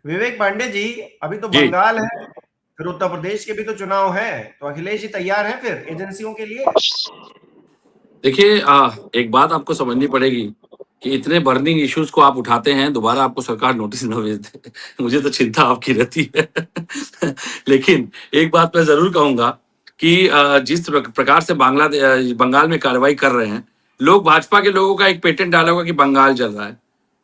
विवेक पांडे जी, अभी तो जी बंगाल है, फिर उत्तर प्रदेश के भी तो चुनाव है, तो अखिलेश जी तैयार हैं फिर एजेंसियों के लिए? देखिए, एक बात आपको समझनी पड़ेगी कि इतने बर्निंग इश्यूज को आप उठाते हैं, दोबारा आपको सरकार नोटिस न भेज दे। मुझे तो चिंता आपकी रहती है। लेकिन एक बात मैं जरूर कहूंगा कि जिस प्रकार से बंगाल में कार्रवाई कर रहे हैं लोग, भाजपा के लोगों का एक पेटेंट डाला होगा कि बंगाल जल रहा है।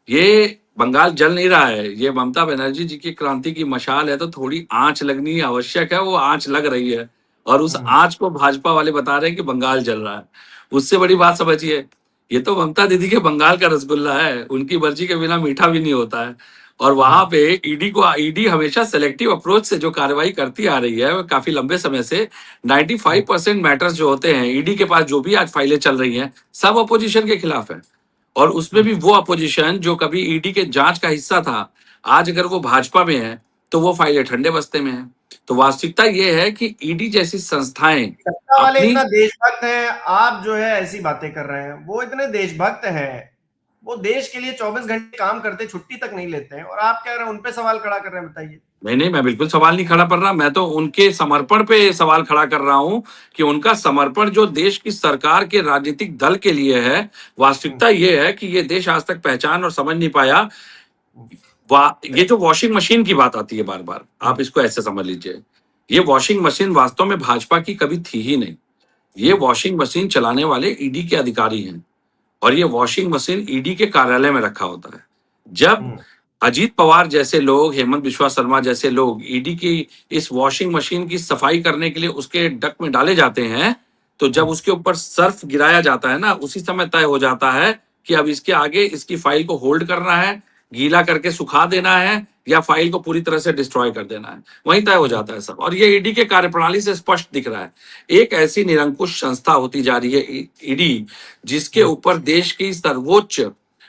ये बंगाल जल नहीं रहा है, ये ममता बनर्जी जी की क्रांति की मशाल है, तो थोड़ी आंच लगनी आवश्यक है। वो आंच लग रही है और उस हम्म। आंच को भाजपा वाले बता रहे हैं कि बंगाल जल रहा है। उससे बड़ी बात समझिए, ये तो ममता दीदी के बंगाल का रसगुल्ला है, उनकी मर्जी के बिना मीठा भी नहीं होता है। और वहां पे ईडी हमेशा सेलेक्टिव अप्रोच से जो कार्रवाई करती आ रही है, वो काफी लंबे समय से 95% मैटर्स जो होते हैं ईडी के पास, जो भी आज फाइलें चल रही हैं, सब अपोजिशन के खिलाफ है। और उसमें भी वो अपोजिशन जो कभी ईडी के जांच का हिस्सा था, आज अगर वो भाजपा में है तो वो फाइलें ठंडे बस्ते में है। तो वास्तविकता ये है कि ईडी जैसी संस्थाएं सत्ता वाले अपनी, इतना देशभक्त हैं, आप जो है ऐसी बातें कर रहे हैं। वो इतने देशभक्त हैं, वो देश के लिए 24 घंटे काम करते, छुट्टी तक नहीं लेते हैं, और आप कह रहे हैं उन पे सवाल खड़ा कर रहे हैं? बताइए। नहीं, मैं बिल्कुल सवाल नहीं खड़ा कर रहा, मैं तो उनके समर्पण पे सवाल खड़ा कर रहा हूं कि उनका समर्पण जो देश की सरकार के राजनीतिक दल के लिए है। वास्तविकता ये है कि ये देश आज तक पहचान और समझ नहीं पाया। ये जो वॉशिंग मशीन की बात आती है बार बार, आप इसको ऐसे समझ लीजिए, ये वॉशिंग मशीन वास्तव में भाजपा की कभी थी ही नहीं। ये वॉशिंग मशीन चलाने वाले ईडी के अधिकारी हैं और ये वॉशिंग मशीन ईडी के कार्यालय में रखा होता है। जब अजीत पवार जैसे लोग, हेमंत बिश्वा शर्मा जैसे लोग ईडी की इस वॉशिंग मशीन की सफाई करने के लिए उसके डक में डाले जाते हैं, तो जब उसके ऊपर सर्फ गिराया जाता है ना, उसी समय तय हो जाता है कि अब इसके आगे इसकी फाइल को होल्ड करना है, गीला करके सुखा देना है, या फाइल को पूरी तरह से डिस्ट्रॉय कर देना है। वहीं तय हो जाता है सब। और ये ईडी के कार्यप्रणाली से स्पष्ट दिख रहा है। एक ऐसी निरंकुश संस्था होती जा रही है ईडी, जिसके ऊपर देश की सर्वोच्च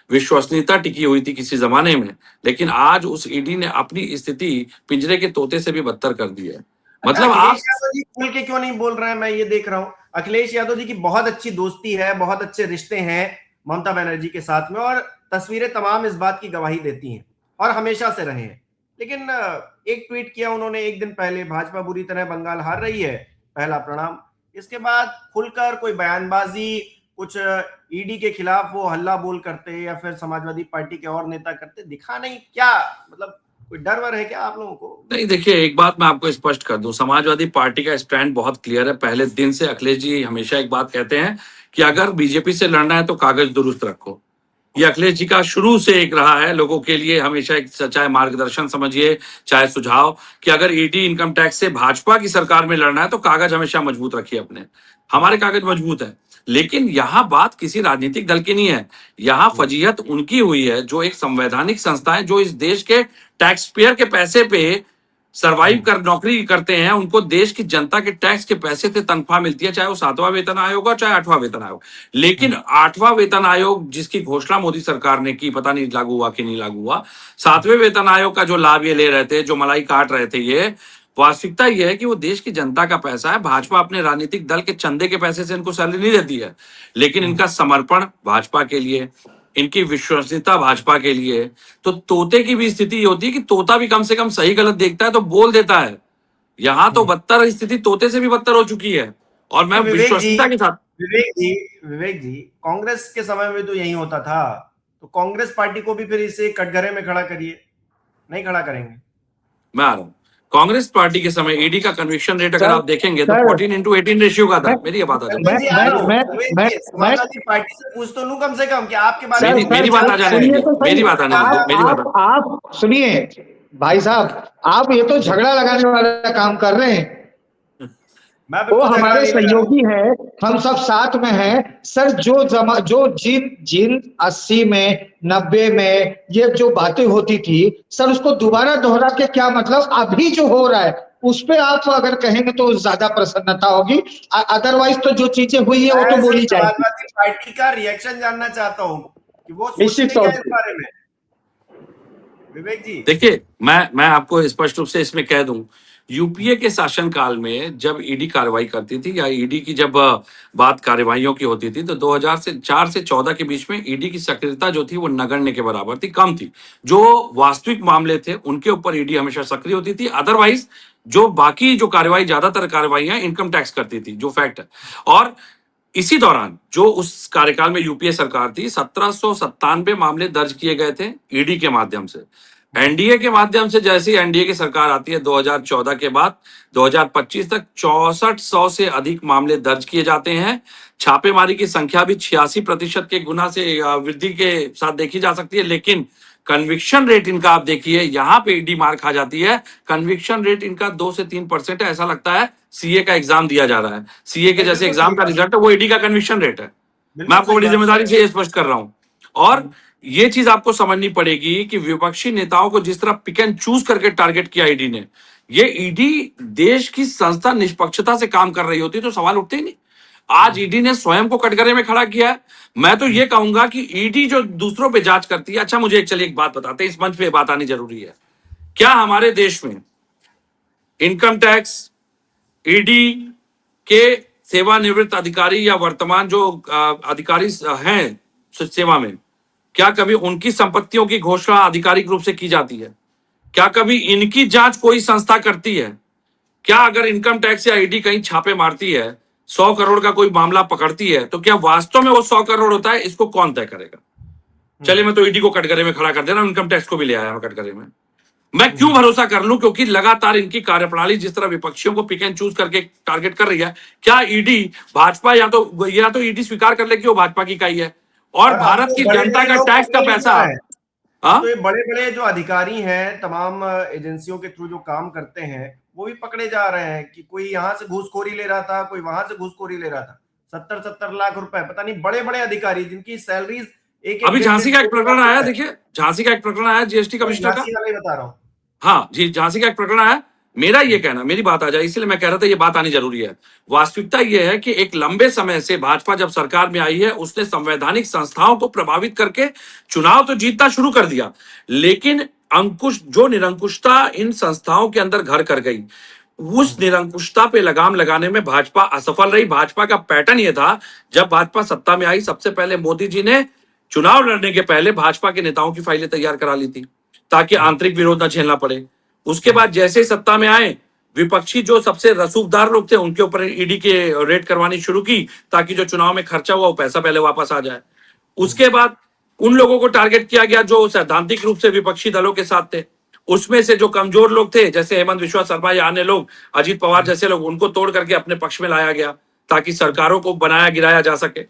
विश्वसनीयता टिकी हुई थी किसी जमाने में, लेकिन आज उस ईडी ने अपनी स्थिति पिंजरे के तोते से भी बदतर कर दी है। अच्छा, मतलब आप, अखिलेश यादव जी खुल के क्यों नहीं बोल रहे हैं? मैं ये देख रहा हूं, अखिलेश यादव जी की बहुत अच्छी दोस्ती है, बहुत अच्छे रिश्ते हैं ममता बनर्जी के साथ में, और तस्वीरें तमाम इस बात की गवाही देती हैं, और हमेशा से रहे हैं। लेकिन एक ट्वीट किया उन्होंने एक दिन पहले, भाजपा बुरी तरह बंगाल हार रही है, पहला प्रणाम। इसके बाद खुलकर कोई बयानबाजी, कुछ ईडी के खिलाफ वो हल्ला बोल करते या फिर समाजवादी पार्टी के और नेता करते दिखा नहीं। क्या मतलब, कोई डर वर है क्या आप लोगों को? नहीं, देखिए, एक बात मैं आपको स्पष्ट कर दूं, समाजवादी पार्टी का स्टैंड बहुत क्लियर है। पहले दिन से अखिलेश जी हमेशा एक बात कहते हैं कि अगर बीजेपी से लड़ना है तो कागज दुरुस्त रखो। ये अखिलेश जी का शुरू से एक रहा है, लोगों के लिए हमेशा एक, चाहे मार्गदर्शन समझिए, चाहे सुझाव, कि अगर ईडी इनकम टैक्स से भाजपा की सरकार में लड़ना है तो कागज हमेशा मजबूत रखिए अपने। हमारे कागज मजबूत है। लेकिन यहाँ बात किसी राजनीतिक दल की नहीं है। यहाँ फजीहत उनकी हुई है जो एक संवैधानिक संस्था है, जो इस देश के टैक्स पेयर के पैसे पे सरवाइव कर नौकरी करते हैं। उनको देश की जनता के टैक्स के पैसे से तनख्वाह मिलती है, चाहे वो 7वां वेतन आयोग हो, चाहे 8वां वेतन आयोग। लेकिन 8वां वेतन आयोग जिसकी घोषणा मोदी सरकार ने की, पता नहीं लागू हुआ कि नहीं लागू हुआ, 7वें वेतन आयोग का जो लाभ ये ले रहे थे, जो मलाई काट रहे थे, ये वास्तविकता यह है कि वो देश की जनता का पैसा है। भाजपा अपने राजनीतिक दल के चंदे के पैसे से इनको सैलरी नहीं देती है, लेकिन इनका समर्पण भाजपा के लिए, इनकी विश्वसनीयता भाजपा के लिए। तो तोते की भी स्थिति होती है कि तोता भी कम से कम सही गलत देखता है तो बोल देता है। यहां तो बदतर स्थिति तोते से भी बदतर हो चुकी है। और मैं तो विवेक जी, विश्वसनीयता के साथ, विवेक जी, विवेक जी, कांग्रेस के समय में तो यही होता था, तो कांग्रेस पार्टी को भी फिर इसे कटघरे में खड़ा करिए। नहीं खड़ा करेंगे? मैं आ रहा हूं। कांग्रेस पार्टी के समय ईडी का कन्विक्शन रेट अगर सर आप देखेंगे तो सर 14:18 रेशियो का मैं था। मेरी ये बात आ जाए, चंदन मैं जी आ मैं रहा हूँ। मैं विवेक मैं जी, मैं समाजवादी पार्टी से पूछ तो लूं कम से कम कि आपके बारे में सर मेरी कुछ सर मेरी बात विचार आ सर क्या जाने है? सुनिए दीजिए, तो मेरी सही। बात आने दीजिए, मेरी बात। आप सुनिए भाई साहब, आप ये तो झगड़ा लगाने वाला काम कर रहे हैं। मैं वो बिल्कुल झगड़ा हमारे नहीं लगा रहा हूँ। सहयोगी है, हम सब साथ में हैं सर। जो जिन जिन 80 में 90 में ये जो बातें होती थी सर, उसको दोबारा दोहरा के क्या मतलब? अभी जो हो रहा है उस पे आप अगर कहेंगे तो ज्यादा प्रसन्नता होगी। अदरवाइज तो जो चीजें हुई है वो तो मैं सिर्फ बोली जाएगी समाजवादी पार्टी का रिएक्शन जानना चाहता हूँ कि वो निश्चित सोचते क्या तौर है इस से। बारे में। विवेक जी। देखिए, मैं आपको स्पष्ट रूप से इसमें कह दूं, यूपीए के शासनकाल में जब ईडी कार्रवाई करती थी या ईडी की जब बात कार्यवाहियों की होती थी तो 2004 से 14 के बीच में ईडी की सक्रियता जो थी वो नगण्य के बराबर थी, कम थी। जो वास्तविक मामले थे उनके ऊपर ईडी हमेशा सक्रिय होती थी, अदरवाइज जो बाकी जो कार्रवाई, ज्यादातर कार्रवाइयां इनकम टैक्स करती थी, जो फैक्ट है। और इसी दौरान जो उस कार्यकाल में यूपीए सरकार थी, 1797 मामले दर्ज किए गए थे ईडी के माध्यम से। एनडीए के माध्यम से जैसे ही एनडीए की सरकार आती है 2014 के बाद 2025 तक 6400 से अधिक मामले दर्ज किए जाते हैं। छापेमारी की संख्या भी 86% के गुना से वृद्धि के साथ देखी जा सकती है, लेकिन कन्विक्शन रेट इनका आप देखिए, यहां पे ईडी मार खा जाती है। कन्विक्शन रेट इनका 2 से 3% है। ऐसा लगता है सीए का एग्जाम दिया जा रहा है, सीए के जैसे एग्जाम का रिजल्ट है वो ईडी का कन्विक्शन रेट है। मैं आपको बड़ी जिम्मेदारी से ये स्पष्ट कर रहा हूं। और ये चीज आपको समझनी पड़ेगी कि विपक्षी नेताओं को जिस तरह पिक एंड चूज करके टारगेट किया ईडी ने, ये ईडी देश की संस्था निष्पक्षता से काम कर रही होती तो सवाल उठते ही नहीं। आज ईडी ने स्वयं को कटघरे में खड़ा किया है। मैं तो ये कहूंगा कि ईडी जो दूसरों पे जांच करती है, अच्छा मुझे एक बात बताते हैं, इस मंच पे बात आनी जरूरी है। क्या हमारे देश में इनकम टैक्स, ईडी के सेवानिवृत्त अधिकारी या वर्तमान जो अधिकारी हैं सेवा में, क्या कभी उनकी संपत्तियों की घोषणा आधिकारिक रूप से की जाती है? क्या कभी इनकी जांच कोई संस्था करती है? क्या अगर इनकम टैक्स या ईडी कहीं छापे मारती है, 100 करोड़ का कोई मामला पकड़ती है, तो क्या वास्तव में वो 100 करोड़ होता है? इसको कौन तय करेगा? चलिए मैं तो ईडी को कटघरे में खड़ा कर दे रहा हूं, इनकम टैक्स को भी ले आया कटघरे में। मैं क्यों भरोसा कर लूं? क्योंकि लगातार इनकी कार्यप्रणाली जिस तरह विपक्षियों को पिक एंड चूज करके टारगेट कर रही है। क्या ईडी भाजपा या तो ईडी स्वीकार कर ले कि वो भाजपा की इकाई है और भारत की जनता का टैक्स का पैसा। तो ये बड़े बड़े जो अधिकारी हैं तमाम एजेंसियों के थ्रू जो काम करते हैं वो भी पकड़े जा रहे हैं कि कोई यहाँ से घूसखोरी ले रहा था, कोई वहां से घूसखोरी ले रहा था। 70-70 लाख रुपए, पता नहीं, बड़े बड़े अधिकारी जिनकी सैलरीज एक अभी झांसी का एक प्रकरण आया, देखिए झांसी का एक प्रकरण आया जीएसटी कमिश्नर का, बता रहा हूँ। हाँ जी, झांसी का एक प्रकरण आया। मेरा ये कहना, मेरी बात आ जाए इसलिए मैं कह रहा था ये बात आनी जरूरी है। वास्तविकता ये है कि एक लंबे समय से भाजपा जब सरकार में आई है उसने संवैधानिक संस्थाओं को प्रभावित करके चुनाव तो जीतना शुरू कर दिया, लेकिन निरंकुशता इन संस्थाओं के अंदर घर कर गई, उस निरंकुशता पे लगाम लगाने में भाजपा असफल रही। भाजपा का पैटर्न ये था, जब भाजपा सत्ता में आई सबसे पहले मोदी जी ने चुनाव लड़ने के पहले भाजपा के नेताओं की फाइलें तैयार करा ली थी ताकि आंतरिक विरोध न झेलना पड़े। उसके बाद जैसे ही सत्ता में आए, विपक्षी जो सबसे रसूखदार लोग थे उनके ऊपर ईडी के रेड करवानी शुरू की ताकि जो चुनाव में खर्चा हुआ वो पैसा पहले वापस आ जाए। उसके बाद उन लोगों को टारगेट किया गया जो सैद्धांतिक रूप से विपक्षी दलों के साथ थे। उसमें से जो कमजोर लोग थे जैसे हेमंत विश्वा शर्मा या अन्य लोग, अजीत पवार जैसे लोग, उनको तोड़ करके अपने पक्ष में लाया गया ताकि सरकारों को बनाया गिराया जा सके।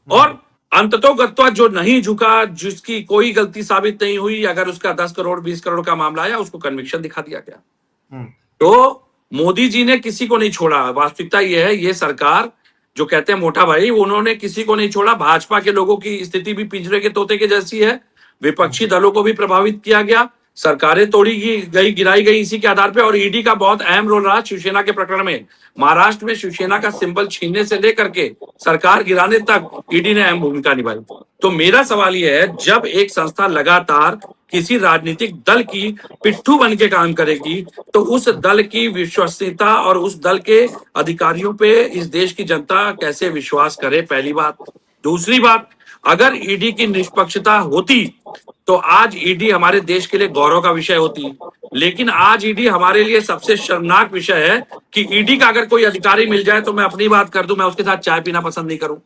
और अंततोगत्वा जो नहीं झुका, जिसकी कोई गलती साबित नहीं हुई, अगर उसका 10 करोड़ 20 करोड़ का मामला आया उसको कन्विक्शन दिखा दिया गया। तो मोदी जी ने किसी को नहीं छोड़ा। वास्तविकता यह है, ये सरकार जो कहते हैं मोटा भाई, उन्होंने किसी को नहीं छोड़ा। भाजपा के लोगों की स्थिति भी पिंजरे के तोते के जैसी है। विपक्षी दलों को भी प्रभावित किया गया, सरकारें तोड़ी गई, गिराई गई इसी के आधार पे। और ईडी का बहुत अहम रोल रहा शिवसेना के प्रकरण में। महाराष्ट्र में शिवसेना का सिंबल छीनने से लेकर के सरकार गिराने तक ईडी ने अहम भूमिका निभाई। तो मेरा सवाल यह है, जब एक संस्था लगातार किसी राजनीतिक दल की पिट्ठू बन के काम करेगी तो उस दल की विश्वसनीयता और उस दल के अधिकारियों पे इस देश की जनता कैसे विश्वास करे, पहली बात। दूसरी बात, अगर ईडी की निष्पक्षता होती तो आज ईडी हमारे देश के लिए गौरव का विषय होती, लेकिन आज ईडी हमारे लिए सबसे शर्मनाक विषय है कि ईडी का अगर कोई अधिकारी मिल जाए तो मैं अपनी बात कर दूं, मैं उसके साथ चाय पीना पसंद नहीं करूं।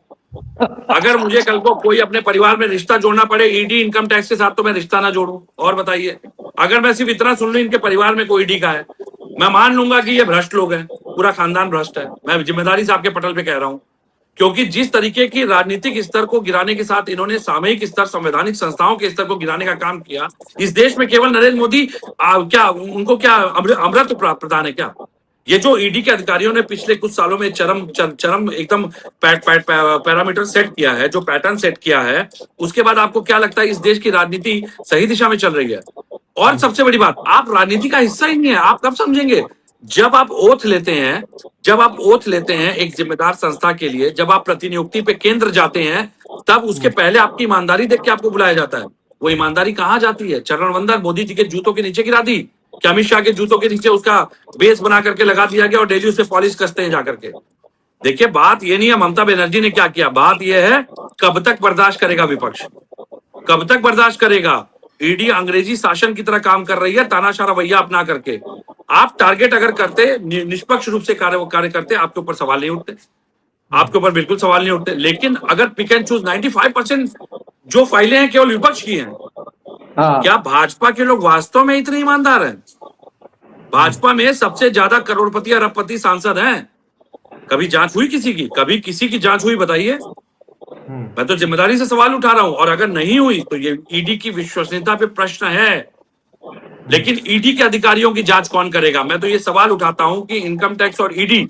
अगर मुझे कल को कोई अपने परिवार में रिश्ता जोड़ना पड़े ईडी इनकम टैक्स के साथ, तो मैं रिश्ता ना जोड़ूं। और बताइए, अगर मैं सिर्फ इतना सुन लूं इनके परिवार में कोई ईडी का है, मैं मान लूंगा कि ये भ्रष्ट लोग हैं, पूरा खानदान भ्रष्ट है। मैं जिम्मेदारी से आपके पटल पे कह रहा हूं, क्योंकि जिस तरीके की राजनीतिक स्तर को गिराने के साथ इन्होंने सामयिक स्तर, संवैधानिक संस्थाओं के स्तर को गिराने का काम किया। इस देश में केवल नरेंद्र मोदी क्या उनको क्या अमृत प्रदान है क्या? ये जो ईडी के अधिकारियों ने पिछले कुछ सालों में चरम एकदम पैरामीटर सेट किया है, जो पैटर्न सेट किया है, उसके बाद आपको क्या लगता है इस देश की राजनीति सही दिशा में चल रही है? और सबसे बड़ी बात, आप राजनीति का हिस्सा ही नहीं है। आप कब समझेंगे? जब आप ओथ लेते हैं एक जिम्मेदार संस्था के लिए, जब आप प्रतिनियुक्ति पे केंद्र जाते हैं, तब उसके पहले आपकी ईमानदारी देख के आपको बुलाया जाता है। वो ईमानदारी कहाँ जाती है? चरण वंदन मोदी जी के जूतों के नीचे गिरा दी कि अमित शाह के जूतों के नीचे उसका बेस बना करके लगा दिया गया और डेली उसे पॉलिश कसते हैं जाकर के। देखिए, बात ये नहीं है ममता बनर्जी ने क्या किया, बात ये है कब तक बर्दाश्त करेगा विपक्ष, कब तक बर्दाश्त करेगा। ईडी अंग्रेजी शासन की तरह काम कर रही है, तानाशाह रवैया अपना करके। आप टारगेट अगर करते, निष्पक्ष रूप से कार्य करते, आपके ऊपर सवाल नहीं उठते, आपके ऊपर बिल्कुल सवाल नहीं उठते। लेकिन अगर पिक एंड चूज 95% जो फाइलें हैं केवल विपक्ष की हैं, क्या भाजपा के लोग वास्तव में इतने ईमानदार हैं? भाजपा में सबसे ज्यादा करोड़पति अरबपति सांसद हैं। कभी जांच हुई किसी की? कभी किसी की जांच हुई बताइए? मैं तो जिम्मेदारी से सवाल उठा रहा हूं, और अगर नहीं हुई तो ये ईडी की विश्वसनीयता पे प्रश्न है। लेकिन ईडी के अधिकारियों की जांच कौन करेगा? मैं तो ये सवाल उठाता हूं कि इनकम टैक्स और ईडी,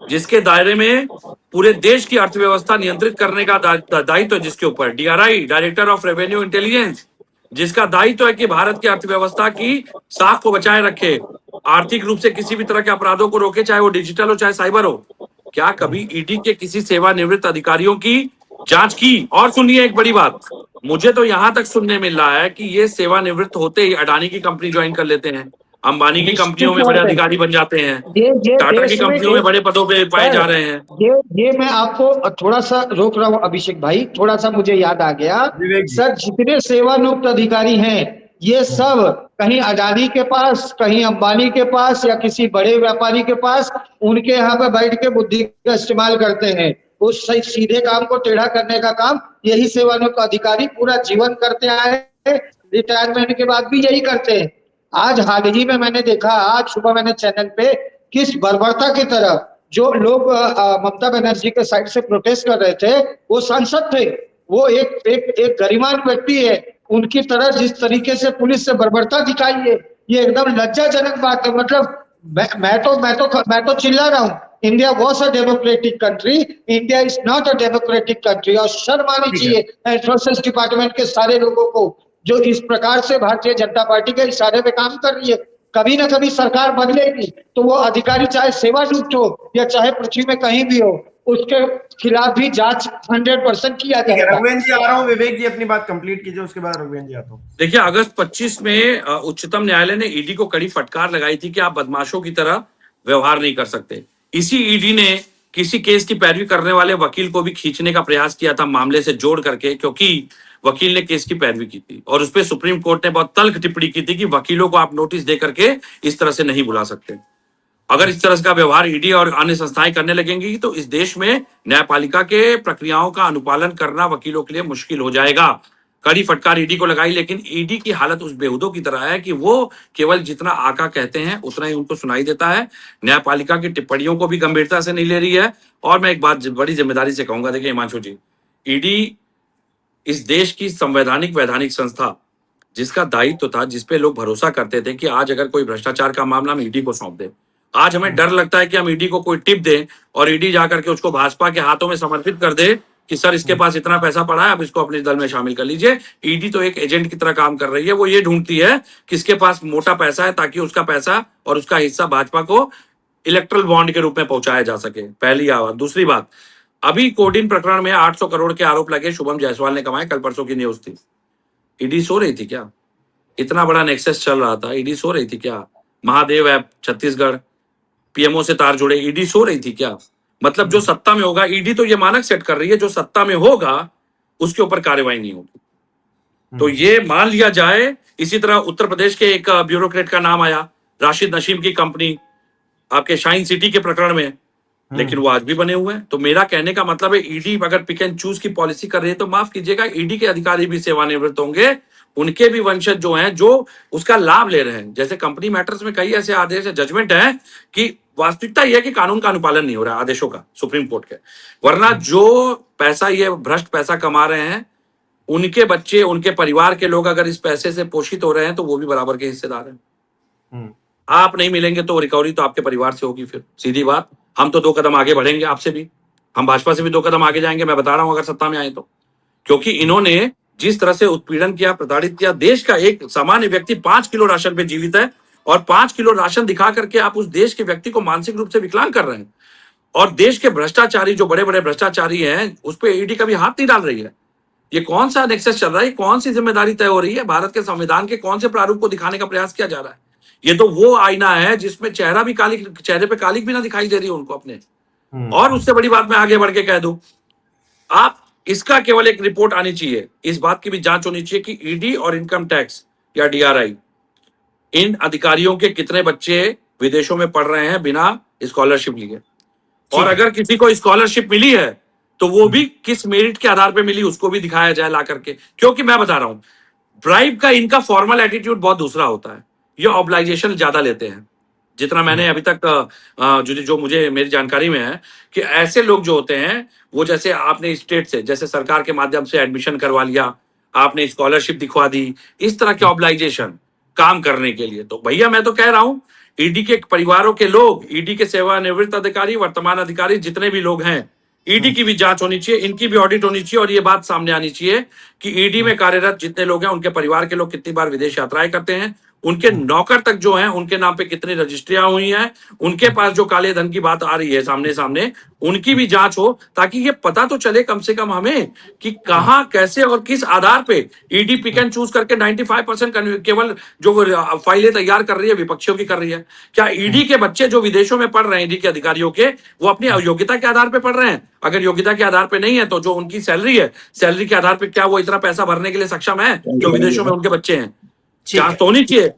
जिसके दायरे में पूरे देश की अर्थव्यवस्था नियंत्रित करने का दायित्व है, जिसके ऊपर DRI, director of revenue intelligence, जिसका दायित्व है कि भारत की अर्थव्यवस्था की साख को बचाए रखे, आर्थिक रूप से किसी भी तरह के अपराधों को रोके, चाहे वो डिजिटल हो चाहे साइबर हो। क्या कभी ईडी के किसी सेवानिवृत्त अधिकारियों की जांच की? और सुनिए एक बड़ी बात, मुझे तो यहां तक सुनने मिल रहा है कि ये सेवानिवृत्त होते ही अडानी की कंपनी ज्वाइन कर लेते हैं, अंबानी की कंपनियों में बड़े अधिकारी बन जाते हैं, टाटा की कंपनियों में बड़े पदों पे पाए जा रहे हैं। ये मैं आपको थोड़ा सा रोक रहा हूँ अभिषेक भाई, थोड़ा सा मुझे याद आ गया सर, जितने सेवानिवृत्त अधिकारी हैं ये सब कहीं अडानी के पास, कहीं अंबानी के पास, या किसी बड़े व्यापारी के पास, उनके यहाँ पे बैठ के बुद्धि का इस्तेमाल करते हैं। उस सीधे काम को टेढ़ा करने का काम यही सेवानिवृत्त अधिकारी पूरा जीवन करते आए हैं, रिटायरमेंट के बाद भी यही करते हैं। आज हाल ही में मैंने देखा, आज सुबह मैंने चैनल पे, किस बर्बरता की तरह जो लोग ममता बनर्जी के साइड से प्रोटेस्ट कर रहे थे, वो सांसद थे, वो एक गरिमान व्यक्ति है, उनकी तरह जिस तरीके से पुलिस से बर्बरता दिखाई है, ये एकदम लज्जाजनक बात है। मतलब मैं तो चिल्ला रहा हूँ, India was a democratic country, India is not a democratic country. और शर्म आनी चाहिए एनफोर्समेंट डिपार्टमेंट के सारे लोगों को, जो इस प्रकार से भारतीय जनता पार्टी के इशारे पे काम कर रही है। कभी ना कभी सरकार बदलेगी तो वो अधिकारी चाहे सेवानिवृत्त हो या चाहे पृथ्वी में कहीं भी हो, उसके खिलाफ भी जांच 100% किया जाएगा। रघुवेंद्र जी आ रहा हूँ, विवेक जी अपनी बात कंप्लीट कीजिए, उसके बाद रघुवेंद्र जी आता हूँ। देखिए, अगस्त 25 में उच्चतम न्यायालय ने ईडी को कड़ी फटकार लगाई थी कि आप बदमाशों की तरह व्यवहार नहीं कर सकते। इसी ईडी ने किसी केस की पैरवी करने वाले वकील को भी खींचने का प्रयास किया था मामले से जोड़ करके, क्योंकि वकील ने केस की पैरवी की थी, और उस पर सुप्रीम कोर्ट ने बहुत तल्ख टिप्पणी की थी कि वकीलों को आप नोटिस दे करके इस तरह से नहीं बुला सकते। अगर इस तरह का व्यवहार ईडी और अन्य संस्थाएं करने लगेंगी तो इस देश में न्यायपालिका के प्रक्रियाओं का अनुपालन करना वकीलों के लिए मुश्किल हो जाएगा। कड़ी फटकार ईडी को लगाई, लेकिन ईडी की हालत उस बेहूदों की तरह है कि वो केवल जितना आका कहते हैं उतना ही उनको सुनाई देता है। न्यायपालिका की टिप्पणियों को भी गंभीरता से नहीं ले रही है। और मैं एक बात बड़ी जिम्मेदारी से कहूंगा, देखिए हिमांशु जी, ईडी इस देश की संवैधानिक वैधानिक संस्था, जिसका दायित्व था, जिसपे लोग भरोसा करते थे कि आज अगर कोई भ्रष्टाचार का मामला हम ईडी को सौंप दे। आज हमें डर लगता है कि हम ईडी को कोई टिप दें और ईडी जाकर के उसको भाजपा के हाथों में समर्पित कर दे कि सर इसके पास इतना पैसा पड़ा है, आप इसको अपने दल में शामिल कर लीजिए। ईडी तो एक एजेंट की तरह काम कर रही है, वो ये ढूंढती है किसके पास मोटा पैसा है ताकि उसका पैसा और उसका हिस्सा भाजपा को इलेक्ट्रल बॉन्ड के रूप में पहुंचाया जा सके। पहली बात। दूसरी बात, अभी कोडिन प्रकरण में 800 करोड़ के आरोप लगे, शुभम जायसवाल ने कमाए, कल परसों की न्यूज थी। ईडी सो रही थी क्या? इतना बड़ा नेक्सस चल रहा था, ईडी सो रही थी क्या? महादेव ऐप छत्तीसगढ़, पीएमओ से तार जुड़े, ईडी सो रही थी क्या? मतलब जो सत्ता में होगा, ईडी तो ये मानक सेट कर रही है, जो सत्ता में होगा उसके ऊपर कार्रवाई नहीं होगी। तो ये मान लिया जाए। इसी तरह उत्तर प्रदेश के एक ब्यूरोक्रेट का नाम आया, राशिद नशीम की कंपनी, आपके शाइन सिटी के प्रकरण में, लेकिन वो आज भी बने हुए हैं। तो मेरा कहने का मतलब है, ईडी अगर पिक एंड चूज की पॉलिसी कर रही है तो माफ कीजिएगा, ईडी के अधिकारी भी सेवानिवृत्त होंगे, उनके भी वंशज जो हैं जो उसका लाभ ले रहे हैं। जैसे कंपनी मैटर्स में कई ऐसे आदेश जजमेंट है कि वास्तविकता यह है कि कानून का अनुपालन नहीं हो रहा है आदेशों का, सुप्रीम कोर्ट के, वरना जो पैसा ये भ्रष्ट पैसा कमा रहे हैं, उनके बच्चे, उनके परिवार के लोग अगर इस पैसे से पोषित हो रहे हैं तो वो भी बराबर के हिस्सेदार हैं। आप नहीं मिलेंगे तो रिकवरी तो आपके परिवार से होगी। फिर सीधी बात, हम तो 2 कदम आगे बढ़ेंगे आपसे भी, हम भाजपा से भी 2 कदम आगे जाएंगे, मैं बता रहा हूं, अगर सत्ता में आए तो। क्योंकि इन्होंने जिस तरह से उत्पीड़न किया, प्रताड़ित किया, देश का एक सामान्य व्यक्ति 5 किलो राशन पे जीवित है, और 5 किलो राशन दिखा करके आप उस देश के व्यक्ति को मानसिक रूप से विकलांग कर रहे हैं। और देश के भ्रष्टाचारी, जो बड़े बड़े भ्रष्टाचारी हैं, उस पर ईडी कभी हाथ नहीं डाल रही है। ये कौन सा नेक्सस चल रहा है? कौन सी जिम्मेदारी तय हो रही है? भारत के संविधान के कौन से प्रारूप को दिखाने का प्रयास किया जा रहा है? ये तो वो आईना है जिसमें चेहरा भी कालिक, चेहरे पे कालिक भी ना दिखाई दे रही है उनको अपने। और उससे बड़ी बात मैं आगे बढ़ के कह दूं, आप इसका केवल एक रिपोर्ट आनी चाहिए, इस बात की भी जांच होनी चाहिए कि ईडी और इनकम टैक्स या डीआरआई इन अधिकारियों के कितने बच्चे विदेशों में पढ़ रहे हैं बिना स्कॉलरशिप लिए, और अगर किसी को स्कॉलरशिप मिली है तो वो भी किस मेरिट के आधार पे मिली उसको भी दिखाया जाए ला करके। क्योंकि मैं बता रहा हूं, ब्राइब का इनका फॉर्मल एटीट्यूड बहुत दूसरा होता है, ये ऑब्लाइजेशन ज्यादा लेते हैं। जितना मैंने अभी तक जो मुझे मेरी जानकारी में है कि ऐसे लोग जो होते हैं वो, जैसे आपने स्टेट से, जैसे सरकार के माध्यम से एडमिशन करवा लिया, आपने स्कॉलरशिप दिखवा दी, इस तरह के ऑब्लाइजेशन काम करने के लिए। तो भैया मैं तो कह रहा हूं, ईडी के परिवारों के लोग, ईडी के सेवानिवृत्त अधिकारी, वर्तमान अधिकारी, जितने भी लोग हैं, ईडी की भी जांच होनी चाहिए, इनकी भी ऑडिट होनी चाहिए, और ये बात सामने आनी चाहिए कि ईडी में कार्यरत जितने लोग हैं उनके परिवार के लोग कितनी बार विदेश यात्राएं करते हैं, उनके नौकर तक जो हैं उनके नाम पे कितनी रजिस्ट्रियां हुई हैं, उनके पास जो काले धन की बात आ रही है सामने सामने, उनकी भी जांच हो, ताकि ये पता तो चले कम से कम हमें कि कहां, कैसे और किस आधार पे ईडी पिक एंड चूज करके 95% केवल जो फाइलें तैयार कर रही है विपक्षियों की कर रही है। क्या ईडी के बच्चे जो विदेशों में पढ़ रहे हैं, ईडी के अधिकारियों के, वो अपनी योग्यता के आधार पे पढ़ रहे हैं? अगर योग्यता के आधार पे नहीं है तो जो उनकी सैलरी है, सैलरी के आधार पे क्या वो इतना पैसा भरने के लिए सक्षम है जो विदेशों में उनके बच्चे हैं? जांच तो होनी चाहिए।